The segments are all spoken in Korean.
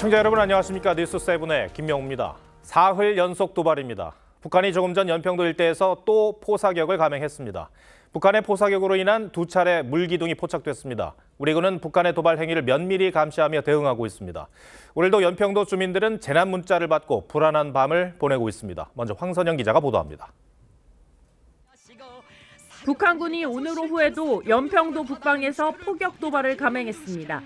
시청자 여러분 안녕하십니까. 뉴스7의 김명우입니다. 사흘 연속 도발입니다. 북한이 조금 전 연평도 일대에서 또 포사격을 감행했습니다. 북한의 포사격으로 인한 두 차례 물기둥이 포착됐습니다. 우리 군은 북한의 도발 행위를 면밀히 감시하며 대응하고 있습니다. 오늘도 연평도 주민들은 재난 문자를 받고 불안한 밤을 보내고 있습니다. 먼저 황선영 기자가 보도합니다. 북한군이 오늘 오후에도 연평도 북방에서 포격 도발을 감행했습니다.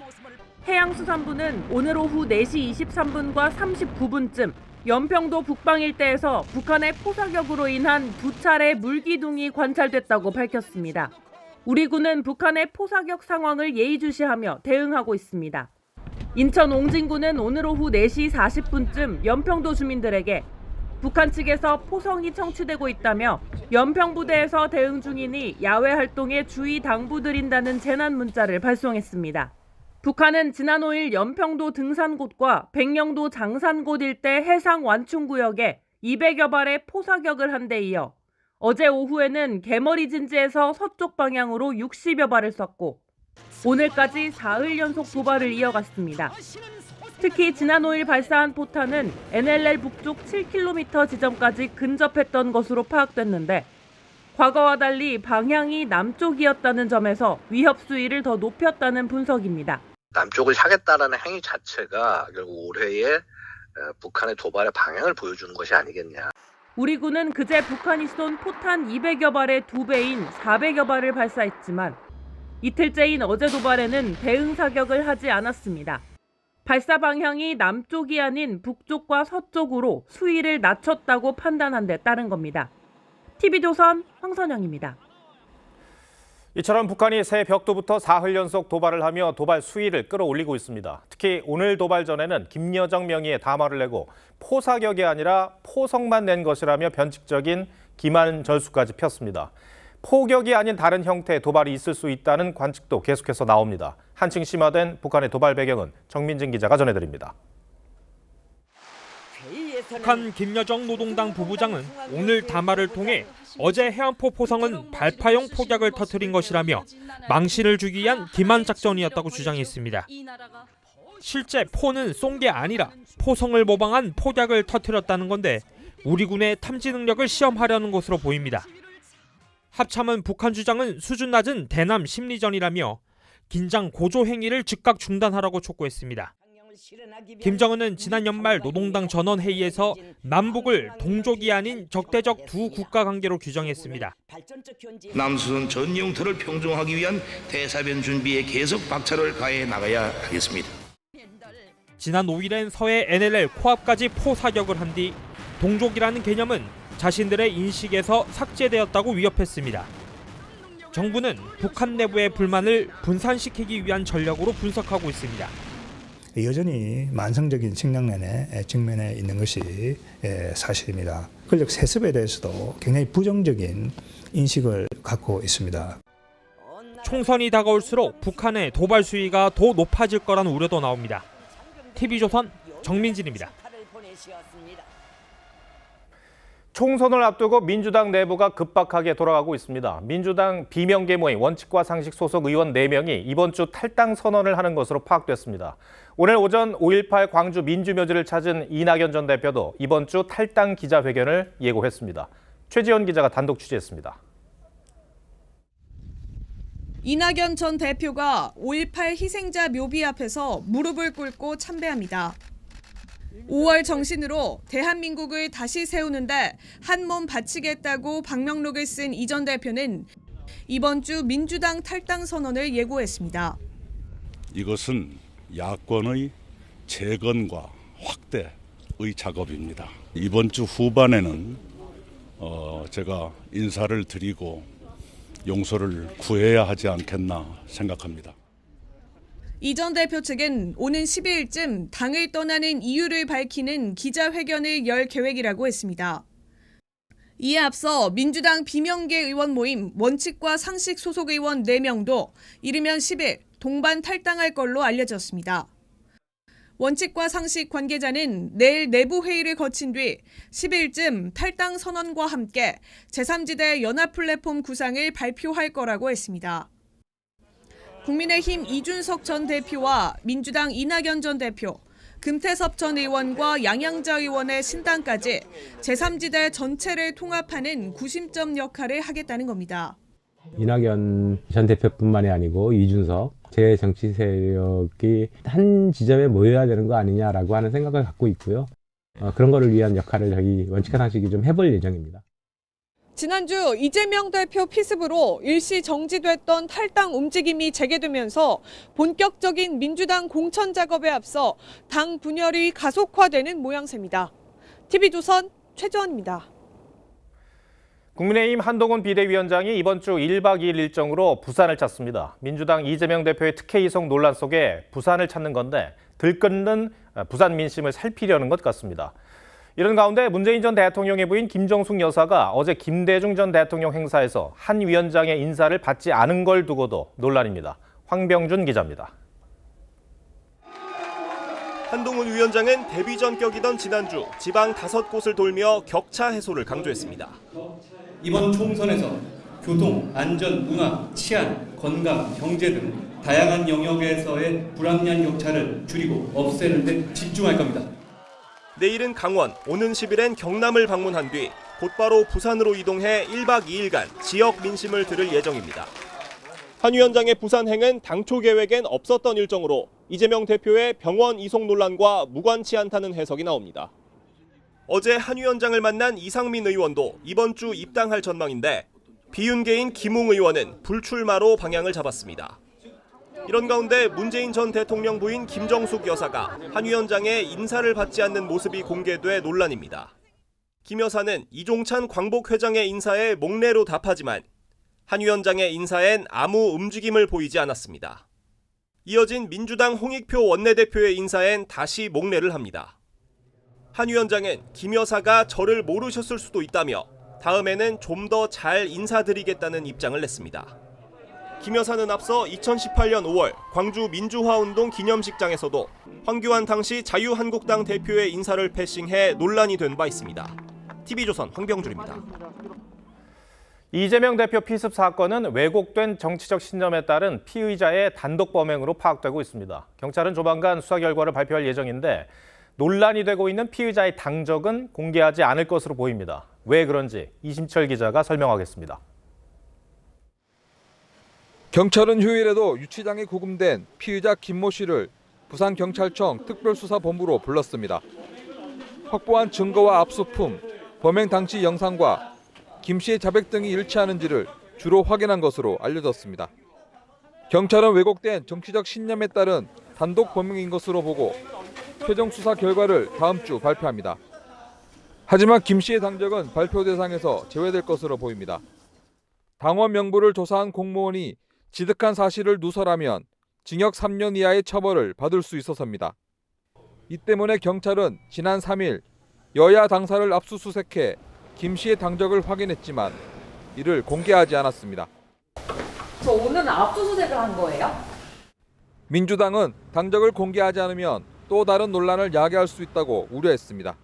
해양수산부는 오늘 오후 4시 23분과 39분쯤 연평도 북방 일대에서 북한의 포사격으로 인한 두 차례 물기둥이 관찰됐다고 밝혔습니다. 우리 군은 북한의 포사격 상황을 예의주시하며 대응하고 있습니다. 인천 옹진군은 오늘 오후 4시 40분쯤 연평도 주민들에게 북한 측에서 포성이 청취되고 있다며 연평부대에서 대응 중이니 야외 활동에 주의 당부드린다는 재난 문자를 발송했습니다. 북한은 지난 5일 연평도 등산곳과 백령도 장산곳 일대 해상 완충구역에 200여 발의 포사격을 한 데 이어 어제 오후에는 개머리 진지에서 서쪽 방향으로 60여 발을 쐈고 오늘까지 4일 연속 도발을 이어갔습니다. 특히 지난 5일 발사한 포탄은 NLL 북쪽 7km 지점까지 근접했던 것으로 파악됐는데 과거와 달리 방향이 남쪽이었다는 점에서 위협 수위를 더 높였다는 분석입니다. 남쪽을 향했다라는 행위 자체가 결국 올해의 북한의 도발의 방향을 보여주는 것이 아니겠냐. 우리 군은 그제 북한이 쏜 포탄 200여 발의 2배인 400여 발을 발사했지만 이틀째인 어제 도발에는 대응 사격을 하지 않았습니다. 발사 방향이 남쪽이 아닌 북쪽과 서쪽으로 수위를 낮췄다고 판단한 데 따른 겁니다. TV조선 황선영입니다. 이처럼 북한이 새 벽도부터 사흘 연속 도발을 하며 도발 수위를 끌어올리고 있습니다. 특히 오늘 도발 전에는 김여정 명의의 담화를 내고 포사격이 아니라 포성만 낸 것이라며 변칙적인 기만절수까지 폈습니다. 포격이 아닌 다른 형태의 도발이 있을 수 있다는 관측도 계속해서 나옵니다. 한층 심화된 북한의 도발 배경은 정민진 기자가 전해드립니다. 북한 김여정 노동당 부부장은 오늘 담화를 통해 어제 해안포 포성은 발파용 폭약을 터뜨린 것이라며 망신을 주기 위한 기만 작전이었다고 주장했습니다. 실제 포는 쏜 게 아니라 포성을 모방한 폭약을 터뜨렸다는 건데 우리 군의 탐지 능력을 시험하려는 것으로 보입니다. 합참은 북한 주장은 수준 낮은 대남 심리전이라며 긴장 고조 행위를 즉각 중단하라고 촉구했습니다. 김정은은 지난 연말 노동당 전원회의에서 남북을 동족이 아닌 적대적 두 국가 관계로 규정했습니다. 남수선 전 영토를 평정하기 위한 대사변 준비에 계속 박차를 가해 나가야 하겠습니다. 지난 5일엔 서해 NLL 코앞까지 포사격을 한 뒤 동족이라는 개념은 자신들의 인식에서 삭제되었다고 위협했습니다. 정부는 북한 내부의 불만을 분산시키기 위한 전략으로 분석하고 있습니다. 여전히 만성적인 식량난에 직면해 있는 것이 사실입니다. 권력 세습에 대해서도 굉장히 부정적인 인식을 갖고 있습니다. 총선이 다가올수록 북한의 도발 수위가 더 높아질 거라는 우려도 나옵니다. TV조선 정민진입니다. 총선을 앞두고 민주당 내부가 급박하게 돌아가고 있습니다. 민주당 비명계 모임 원칙과 상식 소속 의원 4명이 이번 주 탈당 선언을 하는 것으로 파악됐습니다. 오늘 오전 5.18 광주 민주묘지를 찾은 이낙연 전 대표도 이번 주 탈당 기자회견을 예고했습니다. 최지연 기자가 단독 취재했습니다. 이낙연 전 대표가 5.18 희생자 묘비 앞에서 무릎을 꿇고 참배합니다. 5월 정신으로 대한민국을 다시 세우는데 한 몸 바치겠다고 방명록을 쓴 이 전 대표는 이번 주 민주당 탈당 선언을 예고했습니다. 이것은 야권의 재건과 확대의 작업입니다. 이번 주 후반에는 제가 인사를 드리고 용서를 구해야 하지 않겠나 생각합니다. 이 전 대표 측은 오는 12일쯤 당을 떠나는 이유를 밝히는 기자회견을 열 계획이라고 했습니다. 이에 앞서 민주당 비명계 의원 모임 원칙과 상식 소속 의원 4명도 이르면 10일 동반 탈당할 걸로 알려졌습니다. 원칙과 상식 관계자는 내일 내부 회의를 거친 뒤 10일쯤 탈당 선언과 함께 제3지대 연합 플랫폼 구상을 발표할 거라고 했습니다. 국민의힘 이준석 전 대표와 민주당 이낙연 전 대표, 금태섭 전 의원과 양양자 의원의 신당까지 제3지대 전체를 통합하는 구심점 역할을 하겠다는 겁니다. 이낙연 전 대표뿐만이 아니고 이준석 제 정치 세력이 한 지점에 모여야 되는 거 아니냐라고 하는 생각을 갖고 있고요. 그런 거를 위한 역할을 저희 원칙화 상식이 좀 해볼 예정입니다. 지난주 이재명 대표 피습으로 일시 정지됐던 탈당 움직임이 재개되면서 본격적인 민주당 공천 작업에 앞서 당 분열이 가속화되는 모양새입니다. TV조선 최재원입니다. 국민의힘 한동훈 비대위원장이 이번 주 1박 2일 일정으로 부산을 찾습니다. 민주당 이재명 대표의 특혜 이송 논란 속에 부산을 찾는 건데 들끓는 부산 민심을 살피려는 것 같습니다. 이런 가운데 문재인 전 대통령의 부인 김정숙 여사가 어제 김대중 전 대통령 행사에서 한 위원장의 인사를 받지 않은 걸 두고도 논란입니다. 황병준 기자입니다. 한동훈 위원장은 데뷔 전격이던 지난주 지방 5곳을 돌며 격차 해소를 강조했습니다. 이번 총선에서 교통, 안전, 문화, 치안, 건강, 경제 등 다양한 영역에서의 불합리한 격차를 줄이고 없애는 데 집중할 겁니다. 내일은 강원, 오는 10일엔 경남을 방문한 뒤 곧바로 부산으로 이동해 1박 2일간 지역 민심을 들을 예정입니다. 한 위원장의 부산행은 당초 계획엔 없었던 일정으로 이재명 대표의 병원 이송 논란과 무관치 않다는 해석이 나옵니다. 어제 한 위원장을 만난 이상민 의원도 이번 주 입당할 전망인데 비윤계인 김웅 의원은 불출마로 방향을 잡았습니다. 이런 가운데 문재인 전 대통령 부인 김정숙 여사가 한 위원장의 인사를 받지 않는 모습이 공개돼 논란입니다. 김 여사는 이종찬 광복회장의 인사에 목례로 답하지만 한 위원장의 인사엔 아무 움직임을 보이지 않았습니다. 이어진 민주당 홍익표 원내대표의 인사엔 다시 목례를 합니다. 한 위원장은 김 여사가 저를 모르셨을 수도 있다며 다음에는 좀 더 잘 인사드리겠다는 입장을 냈습니다. 김 여사는 앞서 2018년 5월 광주 민주화운동 기념식장에서도 황교안 당시 자유한국당 대표의 인사를 패싱해 논란이 된 바 있습니다. TV조선 황병준입니다. 이재명 대표 피습 사건은 왜곡된 정치적 신념에 따른 피의자의 단독 범행으로 파악되고 있습니다. 경찰은 조만간 수사 결과를 발표할 예정인데 논란이 되고 있는 피의자의 당적은 공개하지 않을 것으로 보입니다. 왜 그런지 이심철 기자가 설명하겠습니다. 경찰은 휴일에도 유치장에 구금된 피의자 김모 씨를 부산경찰청 특별수사본부로 불렀습니다. 확보한 증거와 압수품, 범행 당시 영상과 김 씨의 자백 등이 일치하는지를 주로 확인한 것으로 알려졌습니다. 경찰은 왜곡된 정치적 신념에 따른 단독 범행인 것으로 보고 최종 수사 결과를 다음 주 발표합니다. 하지만 김 씨의 당적은 발표 대상에서 제외될 것으로 보입니다. 당원 명부를 조사한 공무원이 지득한 사실을 누설하면 징역 3년 이하의 처벌을 받을 수 있어서입니다. 이 때문에 경찰은 지난 3일 여야 당사를 압수수색해 김 씨의 당적을 확인했지만 이를 공개하지 않았습니다. 저 오늘은 압수수색을 한 거예요? 민주당은 당적을 공개하지 않으면 또 다른 논란을 야기할 수 있다고 우려했습니다.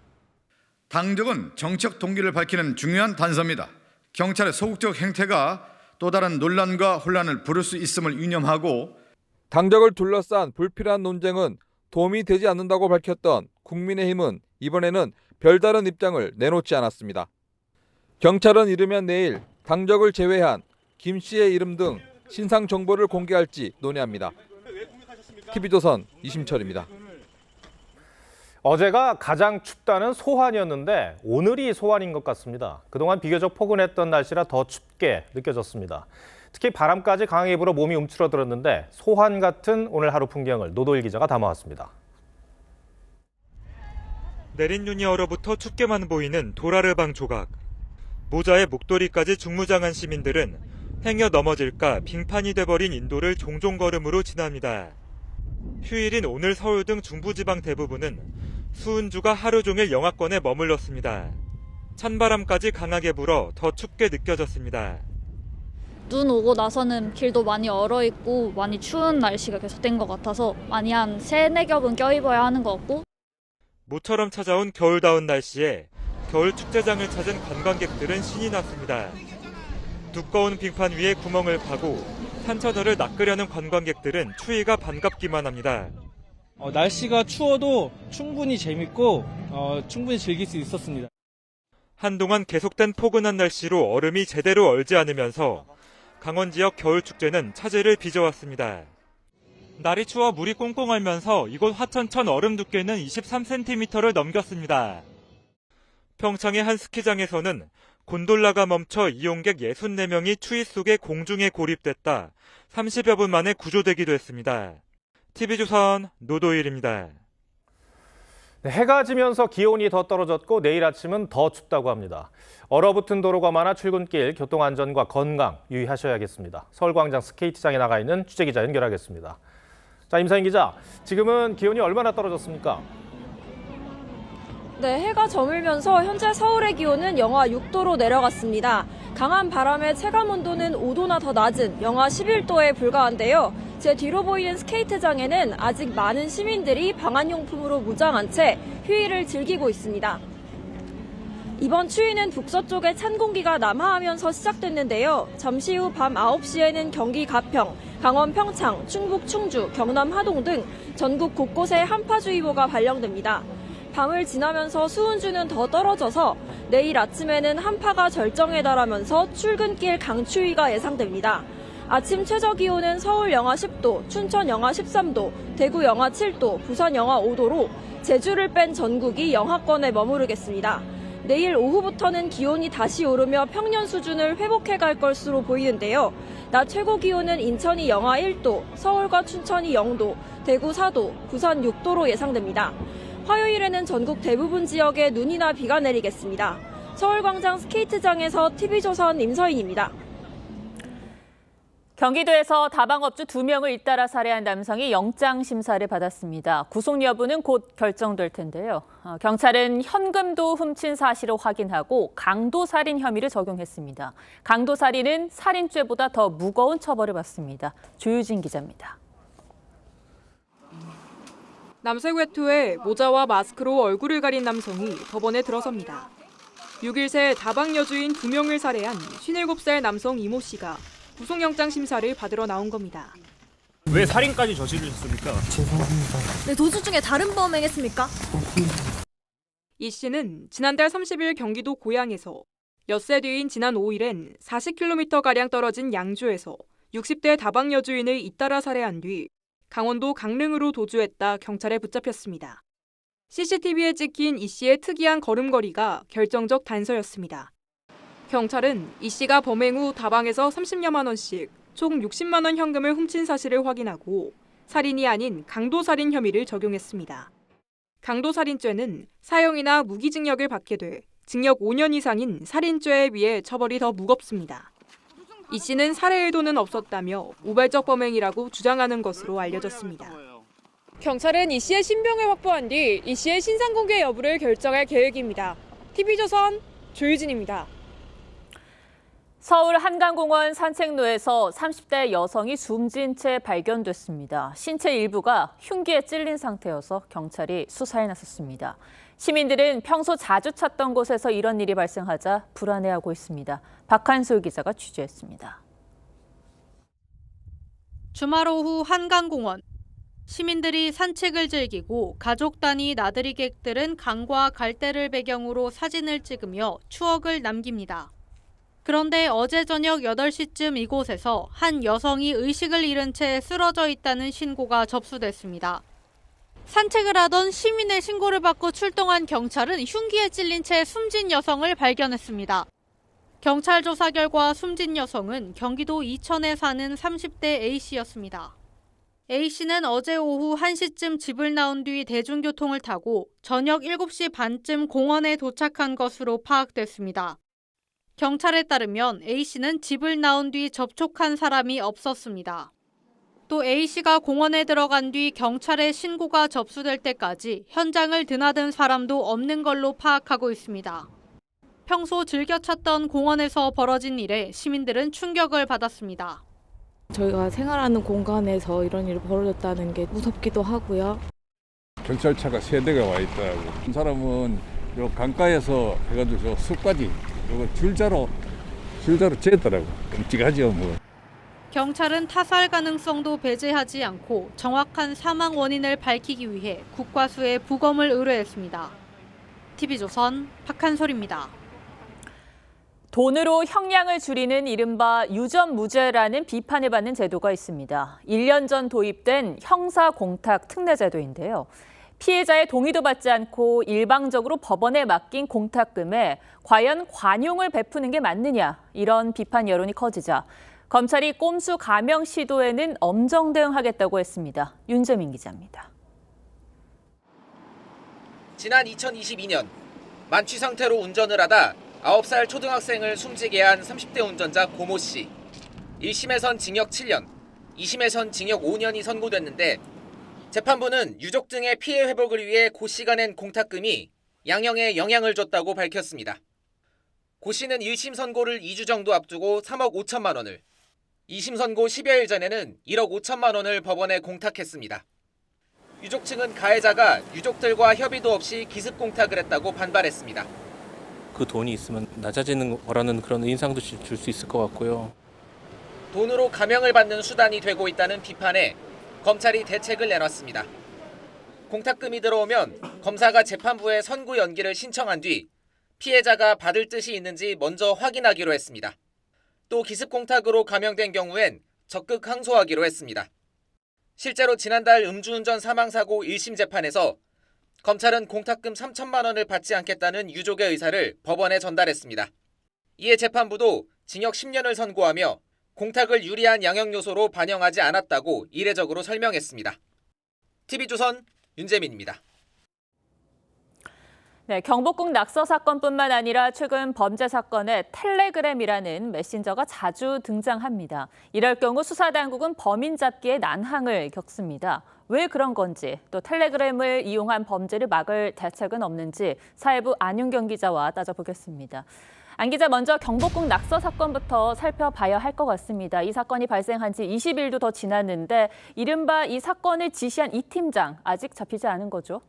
당적은 정치적 동기를 밝히는 중요한 단서입니다. 경찰의 소극적 행태가 또 다른 논란과 혼란을 부를 수 있음을 유념하고 당적을 둘러싼 불필요한 논쟁은 도움이 되지 않는다고 밝혔던 국민의힘은 이번에는 별다른 입장을 내놓지 않았습니다. 경찰은 이르면 내일 당적을 제외한 김 씨의 이름 등 신상 정보를 공개할지 논의합니다. TV조선 이심철입니다. 어제가 가장 춥다는 소환이었는데 오늘이 소환인 것 같습니다. 그동안 비교적 포근했던 날씨라 더 춥게 느껴졌습니다. 특히 바람까지 강하게 불어 몸이 움츠러들었는데 소환 같은 오늘 하루 풍경을 노도일 기자가 담아왔습니다. 내린 눈이 얼어붙어 춥게만 보이는 도라르방 조각. 모자에 목도리까지 중무장한 시민들은 행여 넘어질까 빙판이 돼버린 인도를 종종 걸음으로 지납니다. 휴일인 오늘 서울 등 중부지방 대부분은 수은주가 하루 종일 영하권에 머물렀습니다. 찬바람까지 강하게 불어 더 춥게 느껴졌습니다. 눈 오고 나서는 길도 많이 얼어있고 많이 추운 날씨가 계속된 것 같아서 많이 한 3-4겹은 껴입어야 하는 것 같고 모처럼 찾아온 겨울다운 날씨에 겨울 축제장을 찾은 관광객들은 신이 났습니다. 두꺼운 빙판 위에 구멍을 파고 산천어를 낚으려는 관광객들은 추위가 반갑기만 합니다. 날씨가 추워도 충분히 재밌고 충분히 즐길 수 있었습니다. 한동안 계속된 포근한 날씨로 얼음이 제대로 얼지 않으면서 강원 지역 겨울 축제는 차질을 빚어왔습니다. 날이 추워 물이 꽁꽁 얼면서 이곳 화천천 얼음 두께는 23cm를 넘겼습니다. 평창의 한 스키장에서는 곤돌라가 멈춰 이용객 64명이 추위 속에 공중에 고립됐다 30여 분 만에 구조되기도 했습니다. TV조선 노도일입니다. 네, 해가 지면서 기온이 더 떨어졌고 내일 아침은 더 춥다고 합니다. 얼어붙은 도로가 많아 출근길 교통안전과 건강 유의하셔야겠습니다. 서울광장 스케이트장에 나가 있는 취재기자 연결하겠습니다. 자, 임사인 기자, 지금은 기온이 얼마나 떨어졌습니까? 네, 해가 저물면서 현재 서울의 기온은 영하 6도로 내려갔습니다. 강한 바람에 체감온도는 5도나 더 낮은 영하 11도에 불과한데요. 제 뒤로 보이는 스케이트장에는 아직 많은 시민들이 방한용품으로 무장한 채 휴일을 즐기고 있습니다. 이번 추위는 북서쪽에 찬 공기가 남하하면서 시작됐는데요. 잠시 후 밤 9시에는 경기 가평, 강원 평창, 충북 충주, 경남 하동 등 전국 곳곳에 한파주의보가 발령됩니다. 밤을 지나면서 수온주는 더 떨어져서 내일 아침에는 한파가 절정에 달하면서 출근길 강추위가 예상됩니다. 아침 최저기온은 서울 영하 10도, 춘천 영하 13도, 대구 영하 7도, 부산 영하 5도로 제주를 뺀 전국이 영하권에 머무르겠습니다. 내일 오후부터는 기온이 다시 오르며 평년 수준을 회복해갈 것으로 보이는데요. 낮 최고 기온은 인천이 영하 1도, 서울과 춘천이 0도, 대구 4도, 부산 6도로 예상됩니다. 화요일에는 전국 대부분 지역에 눈이나 비가 내리겠습니다. 서울광장 스케이트장에서 TV조선 임서인입니다. 경기도에서 다방업주 2명을 잇따라 살해한 남성이 영장 심사를 받았습니다. 구속 여부는 곧 결정될 텐데요. 경찰은 현금도 훔친 사실을 확인하고 강도살인 혐의를 적용했습니다. 강도살인은 살인죄보다 더 무거운 처벌을 받습니다. 조유진 기자입니다. 남색 외투에 모자와 마스크로 얼굴을 가린 남성이 법원에 들어섭니다. 6일 새 다방 여주인 2명을 살해한 57살 남성 이모 씨가 구속영장 심사를 받으러 나온 겁니다. 왜 살인까지 저지르셨습니까? 죄송합니다. 네, 도주 중에 다른 범행 했습니까? 이 씨는 지난달 30일 경기도 고양에서 엿새 뒤인 지난 5일엔 40km가량 떨어진 양주에서 60대 다방 여주인을 잇따라 살해한 뒤 강원도 강릉으로 도주했다 경찰에 붙잡혔습니다. CCTV에 찍힌 이 씨의 특이한 걸음걸이가 결정적 단서였습니다. 경찰은 이 씨가 범행 후 다방에서 30여만 원씩 총 60만 원 현금을 훔친 사실을 확인하고 살인이 아닌 강도살인 혐의를 적용했습니다. 강도살인죄는 사형이나 무기징역을 받게 돼 징역 5년 이상인 살인죄에 비해 처벌이 더 무겁습니다. 이 씨는 살해 의도는 없었다며 우발적 범행이라고 주장하는 것으로 알려졌습니다. 경찰은 이 씨의 신병을 확보한 뒤 이 씨의 신상 공개 여부를 결정할 계획입니다. TV조선 조유진입니다. 서울 한강공원 산책로에서 30대 여성이 숨진 채 발견됐습니다. 신체 일부가 흉기에 찔린 상태여서 경찰이 수사에 나섰습니다. 시민들은 평소 자주 찾던 곳에서 이런 일이 발생하자 불안해하고 있습니다. 박한솔 기자가 취재했습니다. 주말 오후 한강공원. 시민들이 산책을 즐기고 가족 단위 나들이객들은 강과 갈대를 배경으로 사진을 찍으며 추억을 남깁니다. 그런데 어제 저녁 8시쯤 이곳에서 한 여성이 의식을 잃은 채 쓰러져 있다는 신고가 접수됐습니다. 산책을 하던 시민의 신고를 받고 출동한 경찰은 흉기에 찔린 채 숨진 여성을 발견했습니다. 경찰 조사 결과 숨진 여성은 경기도 이천에 사는 30대 A씨였습니다. A씨는 어제 오후 1시쯤 집을 나온 뒤 대중교통을 타고 저녁 7시 반쯤 공원에 도착한 것으로 파악됐습니다. 경찰에 따르면 A씨는 집을 나온 뒤 접촉한 사람이 없었습니다. 또 A씨가 공원에 들어간 뒤 경찰에 신고가 접수될 때까지 현장을 드나든 사람도 없는 걸로 파악하고 있습니다. 평소 즐겨 찾던 공원에서 벌어진 일에 시민들은 충격을 받았습니다. 저희가 생활하는 공간에서 이런 일이 벌어졌다는 게 무섭기도 하고요. 경찰차가 3대가 와 있더라고. 한 사람은 요 강가에서 해가지고 저 숲까지 요거 줄자로 쟀더라고. 끔찍하죠 뭐. 경찰은 타살 가능성도 배제하지 않고 정확한 사망 원인을 밝히기 위해 국과수에 부검을 의뢰했습니다. TV조선 박한솔입니다. 돈으로 형량을 줄이는 이른바 유전무죄라는 비판을 받는 제도가 있습니다. 1년 전 도입된 형사공탁 특례제도인데요. 피해자의 동의도 받지 않고 일방적으로 법원에 맡긴 공탁금에 과연 관용을 베푸는 게 맞느냐, 이런 비판 여론이 커지자 검찰이 꼼수 감형 시도에는 엄정 대응하겠다고 했습니다. 윤재민 기자입니다. 지난 2022년 만취 상태로 운전을 하다 9살 초등학생을 숨지게 한 30대 운전자 고모 씨. 1심에선 징역 7년, 2심에선 징역 5년이 선고됐는데 재판부는 유족 등의 피해 회복을 위해 고 씨가 낸 공탁금이 양형에 영향을 줬다고 밝혔습니다. 고 씨는 1심 선고를 2주 정도 앞두고 3억 5천만 원을, 2심 선고 10여일 전에는 1억 5천만 원을 법원에 공탁했습니다. 유족 측은 가해자가 유족들과 협의도 없이 기습 공탁을 했다고 반발했습니다. 그 돈이 있으면 낮아지는 거라는 그런 인상도 줄 수 있을 것 같고요. 돈으로 감형을 받는 수단이 되고 있다는 비판에 검찰이 대책을 내놨습니다. 공탁금이 들어오면 검사가 재판부에 선고 연기를 신청한 뒤 피해자가 받을 뜻이 있는지 먼저 확인하기로 했습니다. 또 기습공탁으로 감형된 경우엔 적극 항소하기로 했습니다. 실제로 지난달 음주운전 사망사고 1심 재판에서 검찰은 공탁금 3천만 원을 받지 않겠다는 유족의 의사를 법원에 전달했습니다. 이에 재판부도 징역 10년을 선고하며 공탁을 유리한 양형 요소로 반영하지 않았다고 이례적으로 설명했습니다. TV조선 윤재민입니다. 네, 경복궁 낙서 사건뿐만 아니라 최근 범죄 사건에 텔레그램이라는 메신저가 자주 등장합니다. 이럴 경우 수사당국은 범인 잡기에 난항을 겪습니다. 왜 그런 건지, 또 텔레그램을 이용한 범죄를 막을 대책은 없는지 사회부 안윤경 기자와 따져보겠습니다. 안 기자, 먼저 경복궁 낙서 사건부터 살펴봐야 할 것 같습니다. 이 사건이 발생한 지 20일도 더 지났는데 이른바 이 사건을 지시한 이 팀장 아직 잡히지 않은 거죠?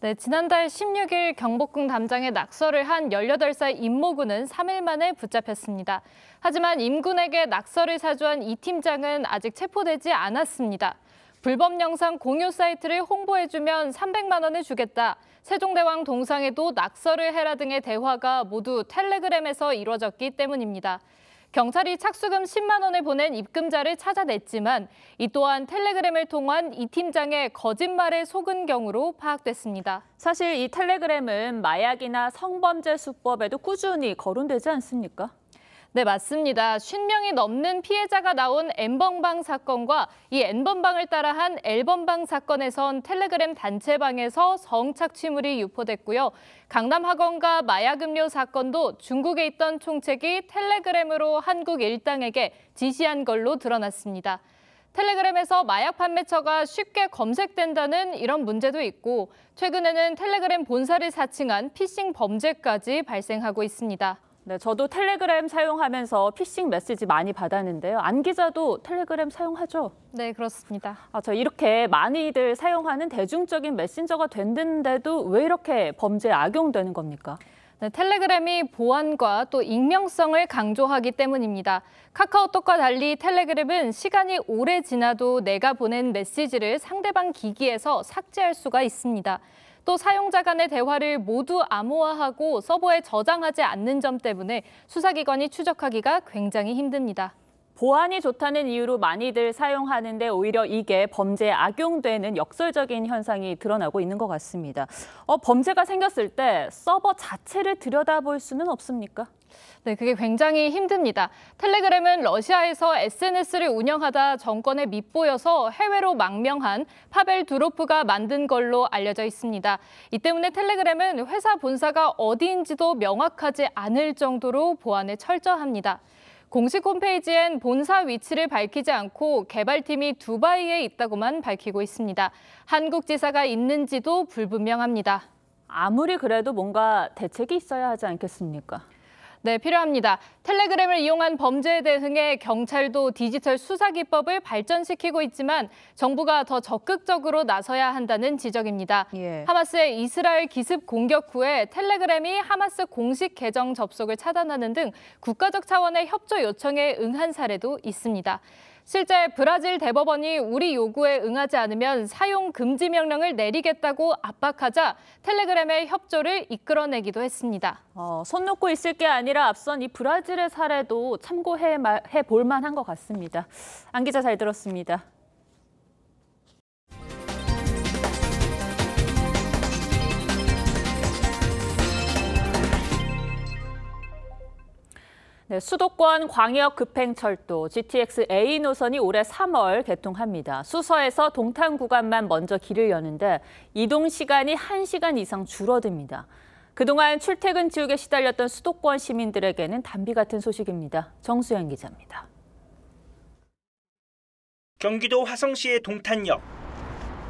네, 지난달 16일 경복궁 담장에 낙서를 한 18살 임모군은 3일 만에 붙잡혔습니다. 하지만 임군에게 낙서를 사주한 이 팀장은 아직 체포되지 않았습니다. 불법 영상 공유 사이트를 홍보해주면 300만 원을 주겠다. 세종대왕 동상에도 낙서를 해라 등의 대화가 모두 텔레그램에서 이루어졌기 때문입니다. 경찰이 착수금 10만 원을 보낸 입금자를 찾아냈지만 이 또한 텔레그램을 통한 이 팀장의 거짓말에 속은 경우로 파악됐습니다. 사실 이 텔레그램은 마약이나 성범죄 수법에도 꾸준히 거론되지 않습니까? 네, 맞습니다. 50명이 넘는 피해자가 나온 N번방 사건과 이 N번방을 따라한 L번방 사건에선 텔레그램 단체방에서 성착취물이 유포됐고요. 강남학원가 마약음료 사건도 중국에 있던 총책이 텔레그램으로 한국 일당에게 지시한 걸로 드러났습니다. 텔레그램에서 마약 판매처가 쉽게 검색된다는 이런 문제도 있고 최근에는 텔레그램 본사를 사칭한 피싱 범죄까지 발생하고 있습니다. 네, 저도 텔레그램 사용하면서 피싱 메시지 많이 받았는데요. 안 기자도 텔레그램 사용하죠? 네, 그렇습니다. 저 이렇게 많이들 사용하는 대중적인 메신저가 됐는데도 왜 이렇게 범죄에 악용되는 겁니까? 네, 텔레그램이 보안과 또 익명성을 강조하기 때문입니다. 카카오톡과 달리 텔레그램은 시간이 오래 지나도 내가 보낸 메시지를 상대방 기기에서 삭제할 수가 있습니다. 또 사용자 간의 대화를 모두 암호화하고 서버에 저장하지 않는 점 때문에 수사기관이 추적하기가 굉장히 힘듭니다. 보안이 좋다는 이유로 많이들 사용하는데 오히려 이게 범죄에 악용되는 역설적인 현상이 드러나고 있는 것 같습니다. 범죄가 생겼을 때 서버 자체를 들여다볼 수는 없습니까? 네, 그게 굉장히 힘듭니다. 텔레그램은 러시아에서 SNS를 운영하다 정권에 밉보여서 해외로 망명한 파벨 두로프가 만든 걸로 알려져 있습니다. 이 때문에 텔레그램은 회사 본사가 어디인지도 명확하지 않을 정도로 보안에 철저합니다. 공식 홈페이지엔 본사 위치를 밝히지 않고 개발팀이 두바이에 있다고만 밝히고 있습니다. 한국 지사가 있는지도 불분명합니다. 아무리 그래도 뭔가 대책이 있어야 하지 않겠습니까? 네, 필요합니다. 텔레그램을 이용한 범죄에 대응해 경찰도 디지털 수사 기법을 발전시키고 있지만 정부가 더 적극적으로 나서야 한다는 지적입니다. 하마스의 이스라엘 기습 공격 후에 텔레그램이 하마스 공식 계정 접속을 차단하는 등 국가적 차원의 협조 요청에 응한 사례도 있습니다. 실제 브라질 대법원이 우리 요구에 응하지 않으면 사용 금지 명령을 내리겠다고 압박하자 텔레그램의 협조를 이끌어내기도 했습니다. 손 놓고 있을 게 아니라 앞선 이 브라질의 사례도 참고해 볼 만한 것 같습니다. 안 기자 잘 들었습니다. 네, 수도권 광역급행철도 GTX A 노선이 올해 3월 개통합니다. 수서에서 동탄 구간만 먼저 길을 여는데 이동 시간이 1시간 이상 줄어듭니다. 그동안 출퇴근 지옥에 시달렸던 수도권 시민들에게는 단비 같은 소식입니다. 정수현 기자입니다. 경기도 화성시의 동탄역.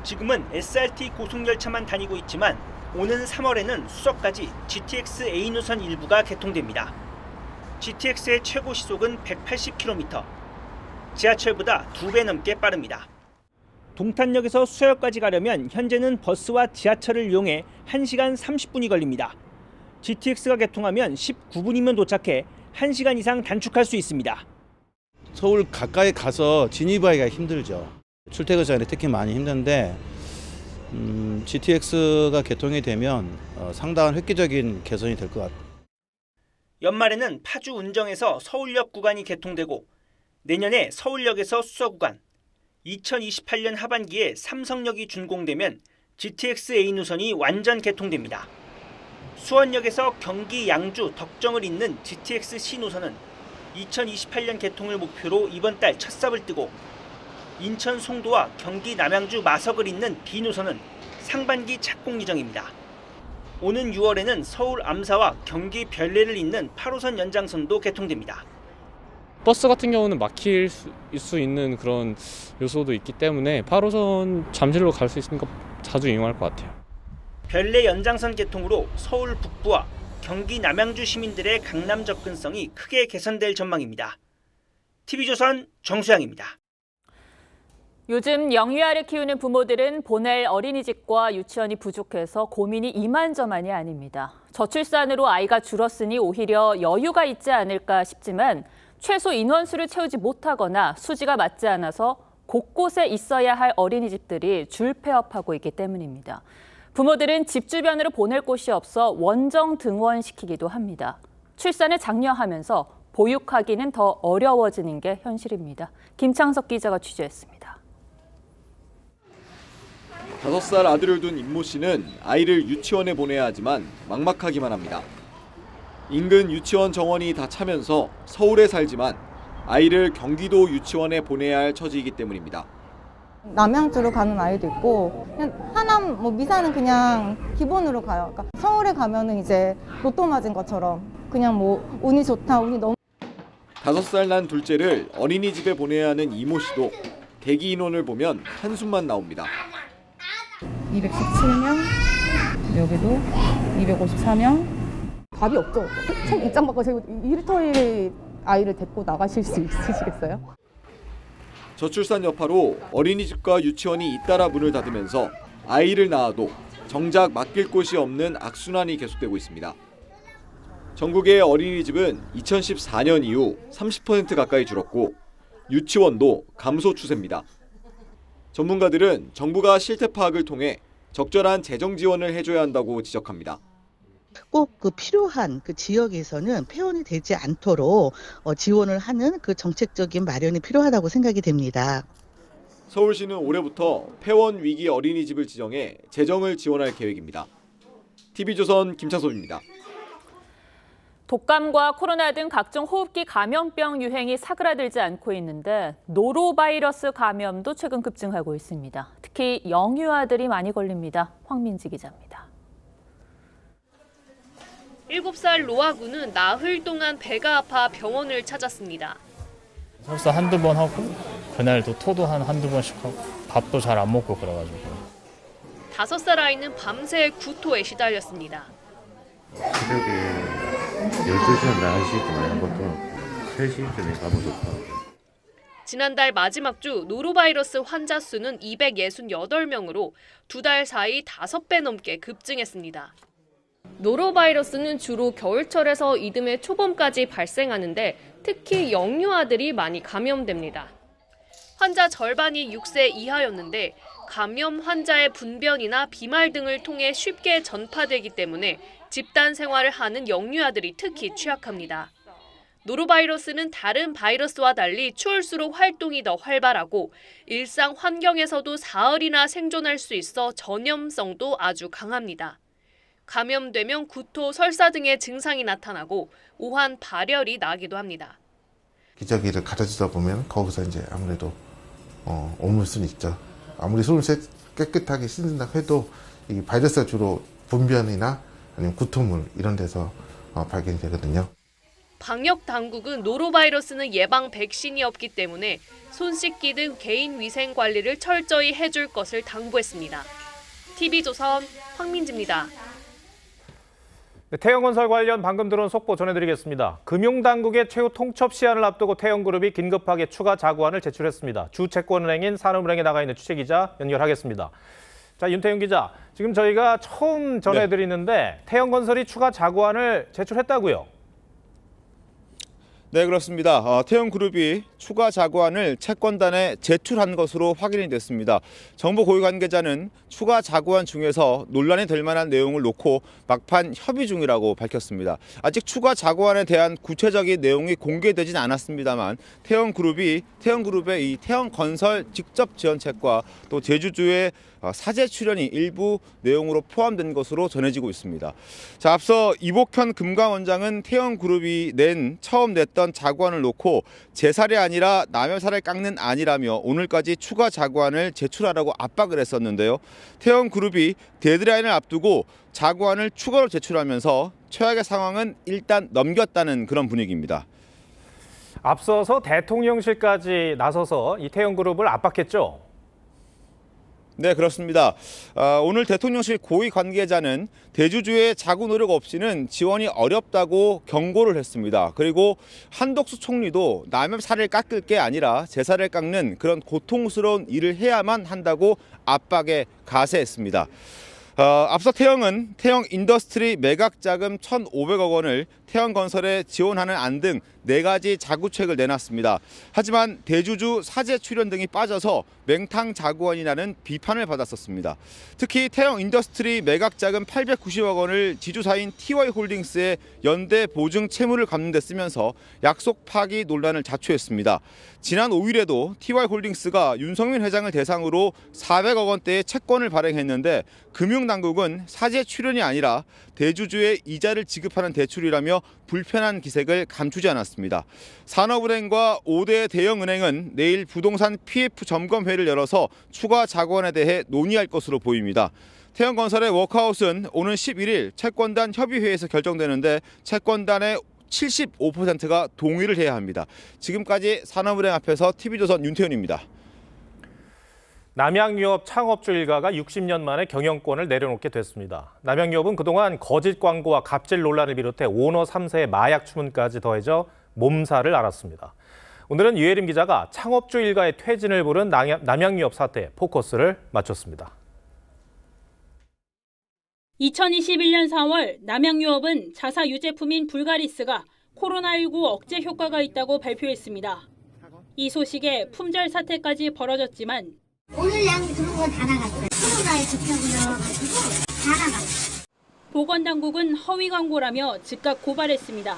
지금은 SRT 고속열차만 다니고 있지만 오는 3월에는 수서까지 GTX A 노선 일부가 개통됩니다. GTX의 최고 시속은 180km, 지하철보다 2배 넘게 빠릅니다. 동탄역에서 수서역까지 가려면 현재는 버스와 지하철을 이용해 1시간 30분이 걸립니다. GTX가 개통하면 19분이면 도착해 1시간 이상 단축할 수 있습니다. 서울 가까이 가서 진입하기가 힘들죠. 출퇴근 시간에 특히 많이 힘든데 GTX가 개통이 되면 상당한 획기적인 개선이 될 것 같아요. 연말에는 파주 운정에서 서울역 구간이 개통되고 내년에 서울역에서 수서 구간, 2028년 하반기에 삼성역이 준공되면 GTX A 노선이 완전 개통됩니다. 수원역에서 경기 양주 덕정을 잇는 GTX C 노선은 2028년 개통을 목표로 이번 달 첫 삽을 뜨고 인천 송도와 경기 남양주 마석을 잇는 B 노선은 상반기 착공 예정입니다. 오는 6월에는 서울 암사와 경기 별내를 잇는 8호선 연장선도 개통됩니다. 버스 같은 경우는 막힐 수 있는 그런 요소도 있기 때문에 8호선 잠실로 갈 수 있으니까 자주 이용할 것 같아요. 별내 연장선 개통으로 서울 북부와 경기 남양주 시민들의 강남 접근성이 크게 개선될 전망입니다. TV조선 정수양입니다. 요즘 영유아를 키우는 부모들은 보낼 어린이집과 유치원이 부족해서 고민이 이만저만이 아닙니다. 저출산으로 아이가 줄었으니 오히려 여유가 있지 않을까 싶지만 최소 인원수를 채우지 못하거나 수지가 맞지 않아서 곳곳에 있어야 할 어린이집들이 줄폐업하고 있기 때문입니다. 부모들은 집 주변으로 보낼 곳이 없어 원정 등원시키기도 합니다. 출산을 장려하면서 보육하기는 더 어려워지는 게 현실입니다. 김창석 기자가 취재했습니다. 5살 아들을 둔 임모 씨는 아이를 유치원에 보내야 하지만 막막하기만 합니다. 인근 유치원 정원이 다 차면서 서울에 살지만 아이를 경기도 유치원에 보내야 할 처지이기 때문입니다. 남양주로 가는 아이도 있고 그냥 하남 미사는 그냥 기본으로 가요. 그러니까 서울에 가면은 이제 로또 맞은 것처럼 그냥 운이 좋다, 운이 너무 5살 난 둘째를 어린이집에 보내야 하는 이모 씨도 대기 인원을 보면 한숨만 나옵니다. 217명, 여기도 254명. 답이 없죠. 책 입장 받고 일터일 아이를 데리고 나가실 수 있으시겠어요? 저출산 여파로 어린이집과 유치원이 잇따라 문을 닫으면서 아이를 낳아도 정작 맡길 곳이 없는 악순환이 계속되고 있습니다. 전국의 어린이집은 2014년 이후 30% 가까이 줄었고 유치원도 감소 추세입니다. 전문가들은 정부가 실태 파악을 통해 적절한 재정 지원을 해줘야 한다고 지적합니다. 꼭 필요한 지역에서는 폐원이 되지 않도록 지원을 하는 정책적인 마련이 필요하다고 생각이 됩니다. 서울시는 올해부터 폐원 위기 어린이집을 지정해 재정을 지원할 계획입니다. TV조선 김창섭입니다. 독감과 코로나 등 각종 호흡기 감염병 유행이 사그라들지 않고 있는데 노로바이러스 감염도 최근 급증하고 있습니다. 특히 영유아들이 많이 걸립니다. 황민지 기자입니다. 7살 로아 군은 나흘 동안 배가 아파 병원을 찾았습니다. 설사 한두 번 하고 그날도 토도 한두 번씩 하고 밥도 잘 안 먹고 그래가지고. 5살 아이는 밤새 구토에 시달렸습니다. 새벽에 12시나 4시쯤 하는 것도 3시쯤에 가면 좋다. 지난달 마지막 주 노로바이러스 환자 수는 268명으로 2달 사이 5배 넘게 급증했습니다. 노로바이러스는 주로 겨울철에서 이듬해 초봄까지 발생하는데 특히 영유아들이 많이 감염됩니다. 환자 절반이 6세 이하였는데 감염 환자의 분변이나 비말 등을 통해 쉽게 전파되기 때문에 집단 생활을 하는 영유아들이 특히 취약합니다. 노로바이러스는 다른 바이러스와 달리 추울수록 활동이 더 활발하고 일상 환경에서도 사흘이나 생존할 수 있어 전염성도 아주 강합니다. 감염되면 구토, 설사 등의 증상이 나타나고 오한 발열이 나기도 합니다. 기저귀를 갈아주다 보면 거기서 이제 아무래도 옮을 수는 있죠. 아무리 손을 깨끗하게 씻는다 해도 이 바이러스가 주로 분변이나 아니면 구토물 이런 데서 발견이 되거든요. 방역 당국은 노로바이러스는 예방 백신이 없기 때문에 손 씻기 등 개인 위생 관리를 철저히 해줄 것을 당부했습니다. TV조선 황민지입니다. 태영건설 관련 방금 들어온 속보 전해드리겠습니다. 금융당국의 최후 통첩 시한을 앞두고 태영그룹이 긴급하게 추가 자구안을 제출했습니다. 주 채권은행인 산업은행에 나가 있는 취재기자 연결하겠습니다. 자, 윤태윤 기자, 지금 저희가 처음 전해드리는데 태영건설이 추가 자구안을 제출했다고요? 네, 그렇습니다. 태영그룹이 추가 자구안을 채권단에 제출한 것으로 확인이 됐습니다. 정부 고위 관계자는 추가 자구안 중에서 논란이 될 만한 내용을 놓고 막판 협의 중이라고 밝혔습니다. 아직 추가 자구안에 대한 구체적인 내용이 공개되진 않았습니다만 태영그룹의 이 태영건설 직접 지원책과 또 제주주의 사재 출연이 일부 내용으로 포함된 것으로 전해지고 있습니다. 자, 앞서 이복현 금감원장은 태영그룹이 처음 냈던 자구안을 놓고 제 살이 아니라 남의 살을 깎는 안이라며 오늘까지 추가 자구안을 제출하라고 압박을 했었는데요. 태영그룹이 데드라인을 앞두고 자구안을 추가로 제출하면서 최악의 상황은 일단 넘겼다는 그런 분위기입니다. 앞서서 대통령실까지 나서서 이 태영그룹을 압박했죠? 네, 그렇습니다. 오늘 대통령실 고위 관계자는 대주주의 자구 노력 없이는 지원이 어렵다고 경고를 했습니다. 그리고 한덕수 총리도 남의 살을 깎을 게 아니라 제 살을 깎는 그런 고통스러운 일을 해야만 한다고 압박에 가세했습니다. 앞서 태영은 태영 인더스트리 매각 자금 1,500억 원을 태영건설에 지원하는 안 등 4가지 자구책을 내놨습니다. 하지만 대주주 사재 출연 등이 빠져서 맹탕 자구안이라는 비판을 받았었습니다. 특히 태영 인더스트리 매각 자금 890억 원을 지주사인 TY홀딩스의 연대 보증 채무를 갚는 데 쓰면서 약속 파기 논란을 자초했습니다. 지난 5일에도 TY홀딩스가 윤석민 회장을 대상으로 400억 원대의 채권을 발행했는데 금융당국은 사재 출연이 아니라 대주주의 이자를 지급하는 대출이라며 불편한 기색을 감추지 않았습니다. 산업은행과 5대 대형은행은 내일 부동산 PF 점검회를 열어서 추가 자구안에 대해 논의할 것으로 보입니다. 태영건설의 워크아웃은 오는 11일 채권단 협의회에서 결정되는데 채권단의 75%가 동의를 해야 합니다. 지금까지 산업은행 앞에서 TV조선 윤태윤입니다. 남양유업 창업주 일가가 60년 만에 경영권을 내려놓게 됐습니다. 남양유업은 그동안 거짓 광고와 갑질 논란을 비롯해 오너 3세의 마약 추문까지 더해져 몸살을 앓았습니다. 오늘은 유혜림 기자가 창업주 일가의 퇴진을 부른 남양유업 사태에 포커스를 맞췄습니다. 2021년 4월 남양유업은 자사 유제품인 불가리스가 코로나19 억제 효과가 있다고 발표했습니다. 이 소식에 품절 사태까지 벌어졌지만 오늘 양이 들어온 건 다 나갔어요. 코로나에 접촉이어가지고 다 나갔어요. 보건당국은 허위 광고라며 즉각 고발했습니다.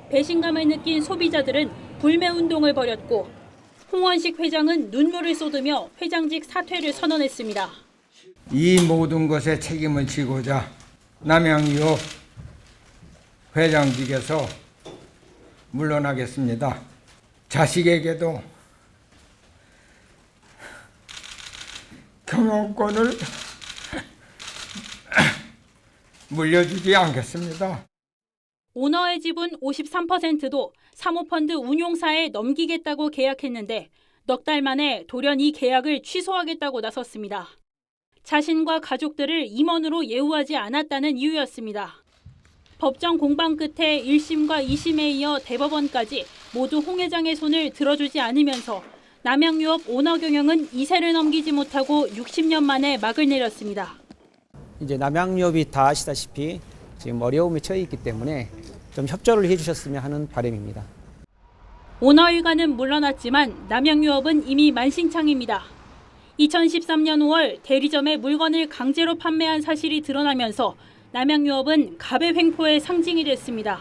배신감을 느낀 소비자들은 불매운동을 벌였고 홍원식 회장은 눈물을 쏟으며 회장직 사퇴를 선언했습니다. 이 모든 것에 책임을 지고자 남양유업 회장직에서 물러나겠습니다. 자식에게도 경영권을 물려주지 않겠습니다. 오너의 지분 53%도 사모펀드 운용사에 넘기겠다고 계약했는데 넉 달 만에 돌연 이 계약을 취소하겠다고 나섰습니다. 자신과 가족들을 임원으로 예우하지 않았다는 이유였습니다. 법정 공방 끝에 1심과 2심에 이어 대법원까지 모두 홍 회장의 손을 들어주지 않으면서 남양유업 오너 경영은 2세를 넘기지 못하고 60년 만에 막을 내렸습니다. 이제 남양유업이 다 아시다시피 지금 어려움에 처해 있기 때문에 좀 협조를 해주셨으면 하는 바람입니다. 오너일가는 물러났지만 남양유업은 이미 만신창입니다. 2013년 5월 대리점에 물건을 강제로 판매한 사실이 드러나면서 남양유업은 갑의 횡포의 상징이 됐습니다.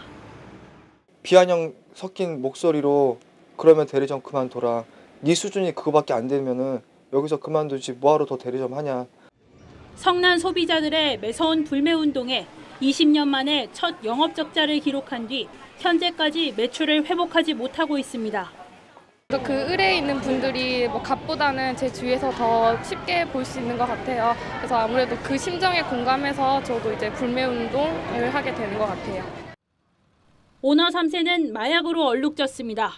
비아냥 섞인 목소리로 그러면 대리점 그만둬라. 네 수준이 그거밖에 안 되면은 여기서 그만두지 뭐하러 더 대리점 하냐. 성난 소비자들의 매서운 불매운동에 20년 만에 첫 영업적자를 기록한 뒤 현재까지 매출을 회복하지 못하고 있습니다. 그 의뢰에 있는 분들이 뭐 값보다는 제 주위에서 더 쉽게 볼 수 있는 것 같아요. 그래서 아무래도 그 심정에 공감해서 저도 이제 불매운동을 하게 되는 것 같아요. 오너 3세는 마약으로 얼룩졌습니다.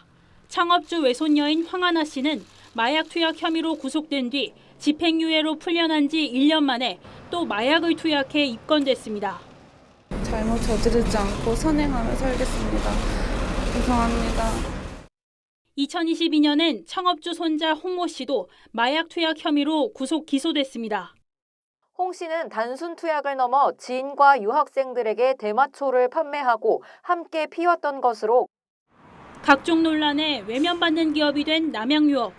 창업주 외손녀인 황하나 씨는 마약 투약 혐의로 구속된 뒤 집행유예로 풀려난 지 1년 만에 또 마약을 투약해 입건됐습니다. 잘못 저지르지 않고 선행하며 살겠습니다. 죄송합니다. 2022년엔 창업주 손자 홍모 씨도 마약 투약 혐의로 구속 기소됐습니다. 홍 씨는 단순 투약을 넘어 지인과 유학생들에게 대마초를 판매하고 함께 피웠던 것으로 각종 논란에 외면받는 기업이 된 남양유업.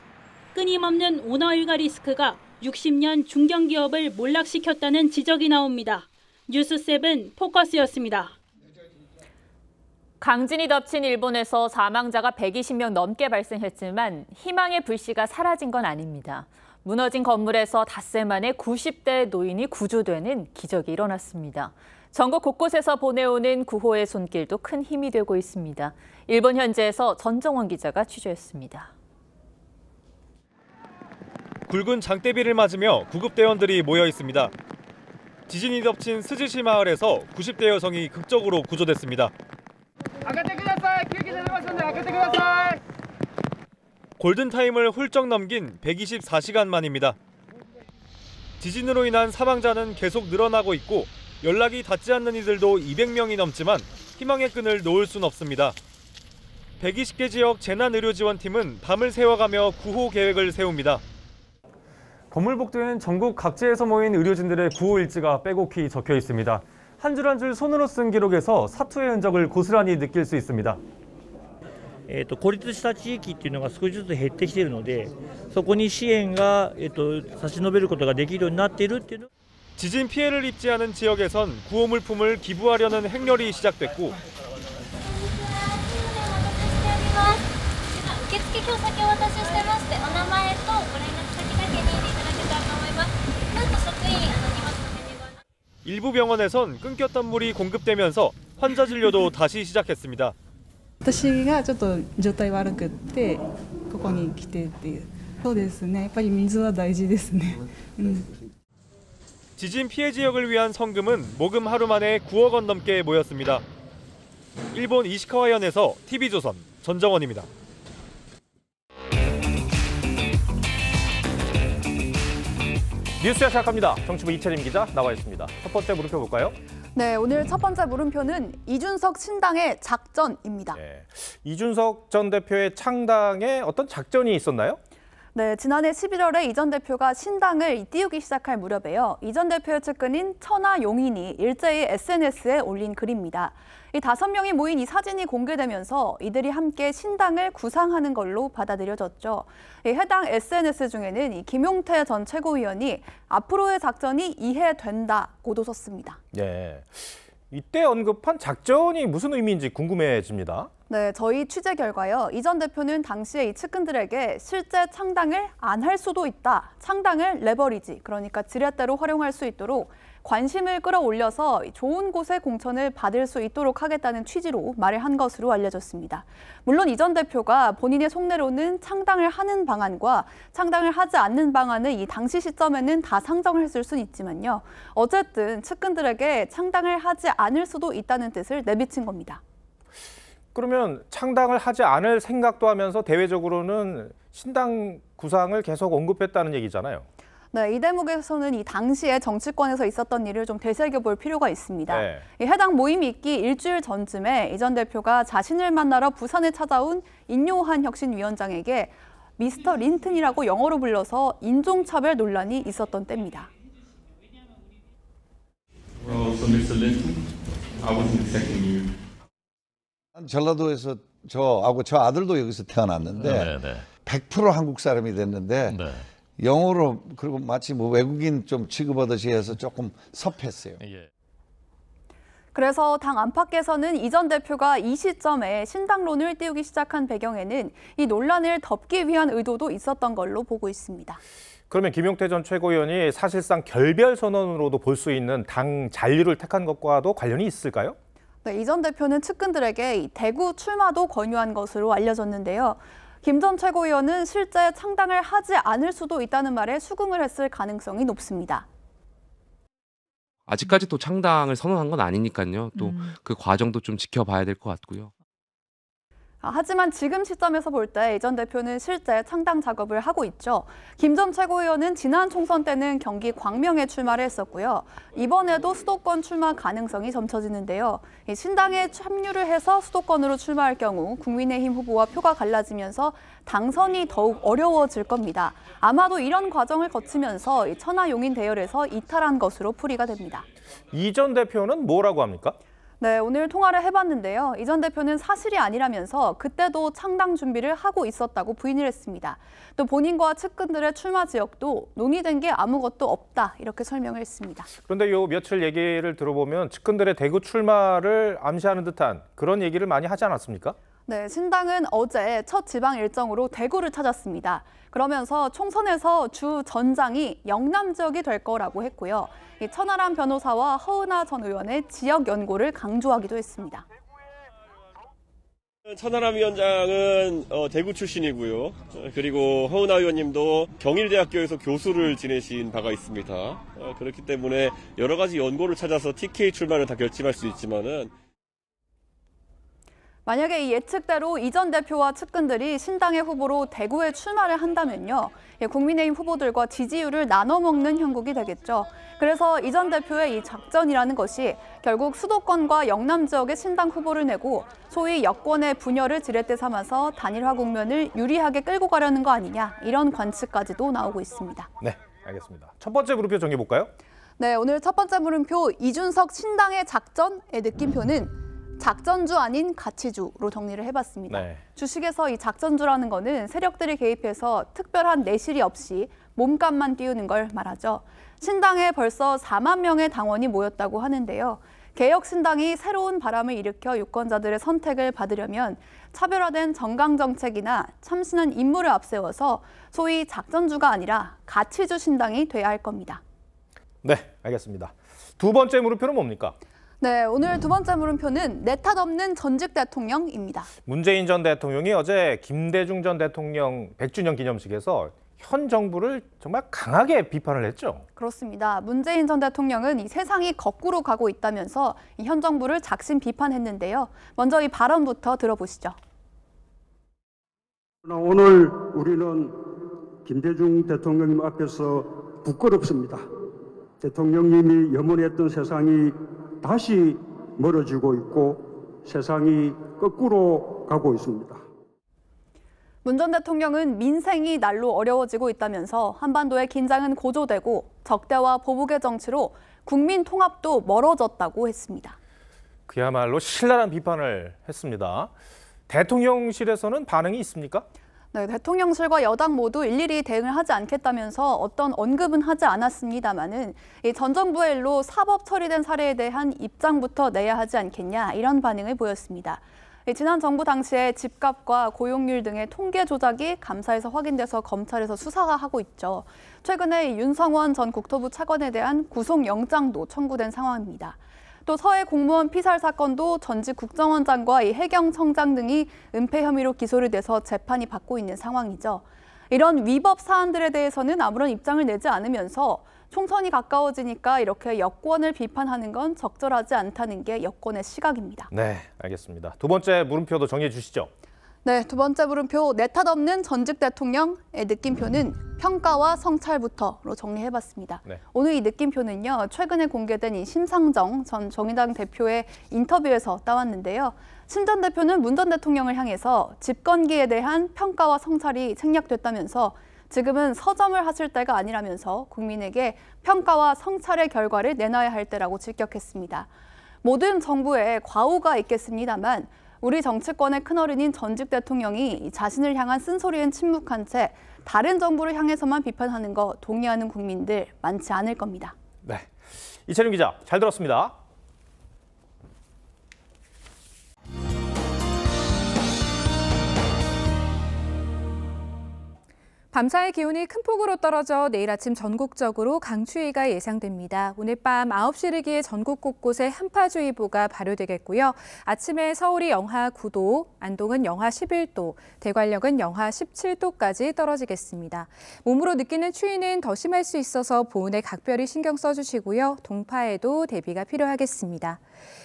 끊임없는 오너 일가 리스크가 60년 중견기업을 몰락시켰다는 지적이 나옵니다. 뉴스7 포커스였습니다. 강진이 덮친 일본에서 사망자가 120명 넘게 발생했지만 희망의 불씨가 사라진 건 아닙니다. 무너진 건물에서 닷새 만에 90대 노인이 구조되는 기적이 일어났습니다. 전국 곳곳에서 보내오는 구호의 손길도 큰 힘이 되고 있습니다. 일본 현지에서 전정원 기자가 취재했습니다. 굵은 장대비를 맞으며 구급대원들이 모여 있습니다. 지진이 덮친 스즈시 마을에서 90대 여성이 극적으로 구조됐습니다. 골든타임을 훌쩍 넘긴 124시간 만입니다. 지진으로 인한 사망자는 계속 늘어나고 있고 연락이 닿지 않는 이들도 200명이 넘지만 희망의 끈을 놓을 순 없습니다. 120개 지역 재난의료지원팀은 밤을 새워가며 구호 계획을 세웁니다. 건물 복도엔 전국 각지에서 모인 의료진들의 구호 일지가 빼곡히 적혀 있습니다. 한 줄 한 줄 손으로 쓴 기록에서 사투의 흔적을 고스란히 느낄 수 있습니다. 孤立した地域っていうのが少しずつ減ってきているので、そこに支援が差し伸べることができるようになっているっていうの。 지진 피해를 입지 않은 지역에선 구호 물품을 기부하려는 행렬이 시작됐고 일부 병원에선 끊겼던 물이 공급되면서 환자 진료도 다시 시작했습니다. 私がちょっと状態悪くってここに来てっていう。そうですね。やっぱり水は大事ですね。 지진 피해 지역을 위한 성금은 모금 하루 만에 9억 원 넘게 모였습니다. 일본 이시카와현에서 TV조선 전정원입니다. 뉴스야 시작합니다. 정치부 이채림 기자 나와 있습니다. 첫 번째 물음표 볼까요? 네, 오늘 첫 번째 물음표는 이준석 신당의 작전입니다. 네, 이준석 전 대표의 창당에 어떤 작전이 있었나요? 네, 지난해 11월에 이 전 대표가 신당을 띄우기 시작할 무렵에요. 이 전 대표의 측근인 천하용인이 일제히 SNS에 올린 글입니다. 이 5명이 모인 이 사진이 공개되면서 이들이 함께 신당을 구상하는 걸로 받아들여졌죠. 해당 SNS 중에는 이 김용태 전 최고위원이 앞으로의 작전이 이해된다고도 썼습니다. 네, 이때 언급한 작전이 무슨 의미인지 궁금해집니다. 네, 저희 취재 결과요. 이 전 대표는 당시에 이 측근들에게 실제 창당을 안 할 수도 있다. 창당을 레버리지, 그러니까 지렛대로 활용할 수 있도록 관심을 끌어올려서 좋은 곳에 공천을 받을 수 있도록 하겠다는 취지로 말을 한 것으로 알려졌습니다. 물론 이 전 대표가 본인의 속내로는 창당을 하는 방안과 창당을 하지 않는 방안을 이 당시 시점에는 다 상정을 했을 수는 있지만요. 어쨌든 측근들에게 창당을 하지 않을 수도 있다는 뜻을 내비친 겁니다. 그러면 창당을 하지 않을 생각도 하면서 대외적으로는 신당 구상을 계속 언급했다는 얘기잖아요. 네, 이 대목에서는 이 당시에 정치권에서 있었던 일을 좀 되새겨볼 필요가 있습니다. 네. 해당 모임이 있기 일주일 전쯤에 이 전 대표가 자신을 만나러 부산에 찾아온 인요한 혁신위원장에게 미스터 린튼이라고 영어로 불러서 인종차별 논란이 있었던 때입니다. 전라도에서 저하고 저 아들도 여기서 태어났는데 100% 한국 사람이 됐는데 영어로 그리고 마치 뭐 외국인 좀 취급하듯이 해서 조금 섭했어요. 그래서 당 안팎에서는 이 전 대표가 이 시점에 신당론을 띄우기 시작한 배경에는 이 논란을 덮기 위한 의도도 있었던 걸로 보고 있습니다. 그러면 김용태 전 최고위원이 사실상 결별 선언으로도 볼 수 있는 당 잔류를 택한 것과도 관련이 있을까요? 네, 이 전 대표는 측근들에게 대구 출마도 권유한 것으로 알려졌는데요. 김 전 최고위원은 실제 창당을 하지 않을 수도 있다는 말에 수긍을 했을 가능성이 높습니다. 아직까지 또 창당을 선언한 건 아니니까요. 또 그 과정도 좀 지켜봐야 될 것 같고요. 하지만 지금 시점에서 볼 때 이 전 대표는 실제 창당 작업을 하고 있죠. 김 전 최고위원은 지난 총선 때는 경기 광명에 출마를 했었고요. 이번에도 수도권 출마 가능성이 점쳐지는데요. 신당에 합류를 해서 수도권으로 출마할 경우 국민의힘 후보와 표가 갈라지면서 당선이 더욱 어려워질 겁니다. 아마도 이런 과정을 거치면서 천하용인 대열에서 이탈한 것으로 풀이가 됩니다. 이 전 대표는 뭐라고 합니까? 네, 오늘 통화를 해봤는데요. 이 전 대표는 사실이 아니라면서 그때도 창당 준비를 하고 있었다고 부인을 했습니다. 또 본인과 측근들의 출마 지역도 논의된 게 아무것도 없다 이렇게 설명을 했습니다. 그런데 요 며칠 얘기를 들어보면 측근들의 대구 출마를 암시하는 듯한 그런 얘기를 많이 하지 않았습니까? 네, 신당은 어제 첫 지방 일정으로 대구를 찾았습니다. 그러면서 총선에서 주 전장이 영남 지역이 될 거라고 했고요. 천하람 변호사와 허은하 전 의원의 지역 연고를 강조하기도 했습니다. 천하람 위원장은 대구 출신이고요. 그리고 허은하 의원님도 경일대학교에서 교수를 지내신 바가 있습니다. 그렇기 때문에 여러 가지 연고를 찾아서 TK 출마를 다 결심할 수 있지만은 만약에 이 예측대로 이 전 대표와 측근들이 신당의 후보로 대구에 출마를 한다면요. 국민의힘 후보들과 지지율을 나눠먹는 형국이 되겠죠. 그래서 이 전 대표의 이 작전이라는 것이 결국 수도권과 영남 지역의 신당 후보를 내고 소위 여권의 분열을 지렛대 삼아서 단일화 국면을 유리하게 끌고 가려는 거 아니냐 이런 관측까지도 나오고 있습니다. 네, 알겠습니다. 첫 번째 물음표 정해볼까요? 네, 오늘 첫 번째 물음표 이준석 신당의 작전의 느낌표는 작전주 아닌 가치주로 정리를 해봤습니다. 네. 주식에서 이 작전주라는 거는 세력들이 개입해서 특별한 내실이 없이 몸값만 띄우는 걸 말하죠. 신당에 벌써 4만 명의 당원이 모였다고 하는데요. 개혁신당이 새로운 바람을 일으켜 유권자들의 선택을 받으려면 차별화된 정강정책이나 참신한 인물을 앞세워서 소위 작전주가 아니라 가치주 신당이 돼야 할 겁니다. 네, 알겠습니다. 두 번째 물음표는 뭡니까? 네, 오늘 두 번째 물음표는 내 탓 없는 전직 대통령입니다. 문재인 전 대통령이 어제 김대중 전 대통령 100주년 기념식에서 현 정부를 정말 강하게 비판을 했죠. 그렇습니다. 문재인 전 대통령은 이 세상이 거꾸로 가고 있다면서 이 현 정부를 작심 비판했는데요. 먼저 이 발언부터 들어보시죠. 오늘 우리는 김대중 대통령님 앞에서 부끄럽습니다. 대통령님이 염원했던 세상이 다시 멀어지고 있고 세상이 거꾸로 가고 있습니다. 문 전 대통령은 민생이 날로 어려워지고 있다면서 한반도의 긴장은 고조되고 적대와 보복의 정치로 국민 통합도 멀어졌다고 했습니다. 그야말로 신랄한 비판을 했습니다. 대통령실에서는 반응이 있습니까? 네, 대통령실과 여당 모두 일일이 대응을 하지 않겠다면서 어떤 언급은 하지 않았습니다만은 전 정부의 일로 사법 처리된 사례에 대한 입장부터 내야 하지 않겠냐 이런 반응을 보였습니다. 지난 정부 당시에 집값과 고용률 등의 통계 조작이 감사에서 확인돼서 검찰에서 수사가 하고 있죠. 최근에 윤성원 전 국토부 차관에 대한 구속영장도 청구된 상황입니다. 또 서해 공무원 피살 사건도 전직 국정원장과 이 해경청장 등이 은폐 혐의로 기소를 돼서 재판이 받고 있는 상황이죠. 이런 위법 사안들에 대해서는 아무런 입장을 내지 않으면서 총선이 가까워지니까 이렇게 여권을 비판하는 건 적절하지 않다는 게 여권의 시각입니다. 네, 알겠습니다. 두 번째 물음표도 정리해 주시죠. 네, 두 번째 물음표 내 탓 없는 전직 대통령의 느낌표는 평가와 성찰부터로 정리해봤습니다. 네. 오늘 이 느낌표는요. 최근에 공개된 이 심상정 전 정의당 대표의 인터뷰에서 따왔는데요. 심 전 대표는 문 전 대통령을 향해서 집권기에 대한 평가와 성찰이 생략됐다면서 지금은 서점을 하실 때가 아니라면서 국민에게 평가와 성찰의 결과를 내놔야 할 때라고 직격했습니다. 모든 정부에 과오가 있겠습니다만 우리 정치권의 큰어른인 전직 대통령이 자신을 향한 쓴소리엔 침묵한 채 다른 정부를 향해서만 비판하는 거 동의하는 국민들 많지 않을 겁니다. 네, 이채림 기자 잘 들었습니다. 밤사이 기온이 큰 폭으로 떨어져 내일 아침 전국적으로 강추위가 예상됩니다. 오늘 밤 9시를 기해 전국 곳곳에 한파주의보가 발효되겠고요. 아침에 서울이 영하 9도, 안동은 영하 11도, 대관령은 영하 17도까지 떨어지겠습니다. 몸으로 느끼는 추위는 더 심할 수 있어서 보온에 각별히 신경 써주시고요. 동파에도 대비가 필요하겠습니다.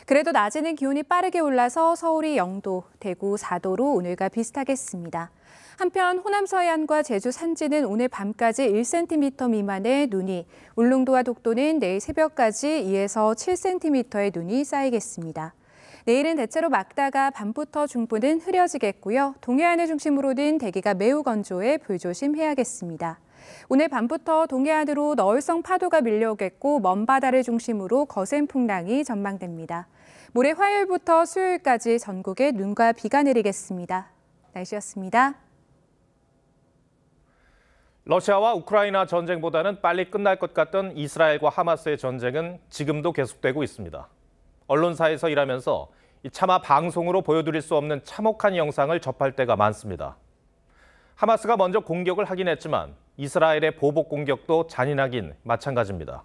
그래도 낮에는 기온이 빠르게 올라서 서울이 0도, 대구 4도로 오늘과 비슷하겠습니다. 한편 호남 서해안과 제주 산지는 오늘 밤까지 1cm 미만의 눈이, 울릉도와 독도는 내일 새벽까지 2에서 7cm의 눈이 쌓이겠습니다. 내일은 대체로 맑다가 밤부터 중부는 흐려지겠고요. 동해안을 중심으로는 대기가 매우 건조해 불조심해야겠습니다. 오늘 밤부터 동해안으로 너울성 파도가 밀려오겠고 먼 바다를 중심으로 거센 풍랑이 전망됩니다. 모레 화요일부터 수요일까지 전국에 눈과 비가 내리겠습니다. 날씨였습니다. 러시아와 우크라이나 전쟁보다는 빨리 끝날 것 같던 이스라엘과 하마스의 전쟁은 지금도 계속되고 있습니다. 언론사에서 일하면서 차마 방송으로 보여드릴 수 없는 참혹한 영상을 접할 때가 많습니다. 하마스가 먼저 공격을 하긴 했지만 이스라엘의 보복 공격도 잔인하긴 마찬가지입니다.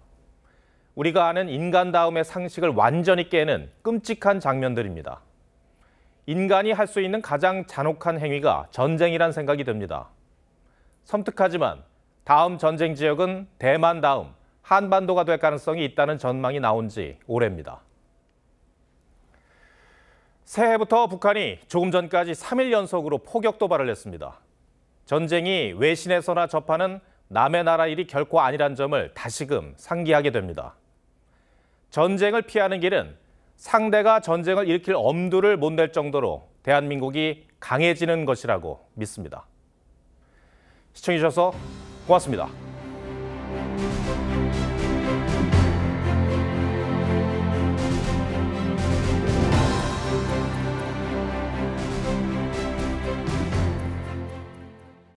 우리가 아는 인간다움의 상식을 완전히 깨는 끔찍한 장면들입니다. 인간이 할 수 있는 가장 잔혹한 행위가 전쟁이란 생각이 듭니다. 섬뜩하지만 다음 전쟁 지역은 대만 다음 한반도가 될 가능성이 있다는 전망이 나온 지 오래입니다. 새해부터 북한이 조금 전까지 3일 연속으로 포격 도발을 했습니다. 전쟁이 외신에서나 접하는 남의 나라 일이 결코 아니란 점을 다시금 상기하게 됩니다. 전쟁을 피하는 길은 상대가 전쟁을 일으킬 엄두를 못 낼 정도로 대한민국이 강해지는 것이라고 믿습니다. 시청해주셔서 고맙습니다.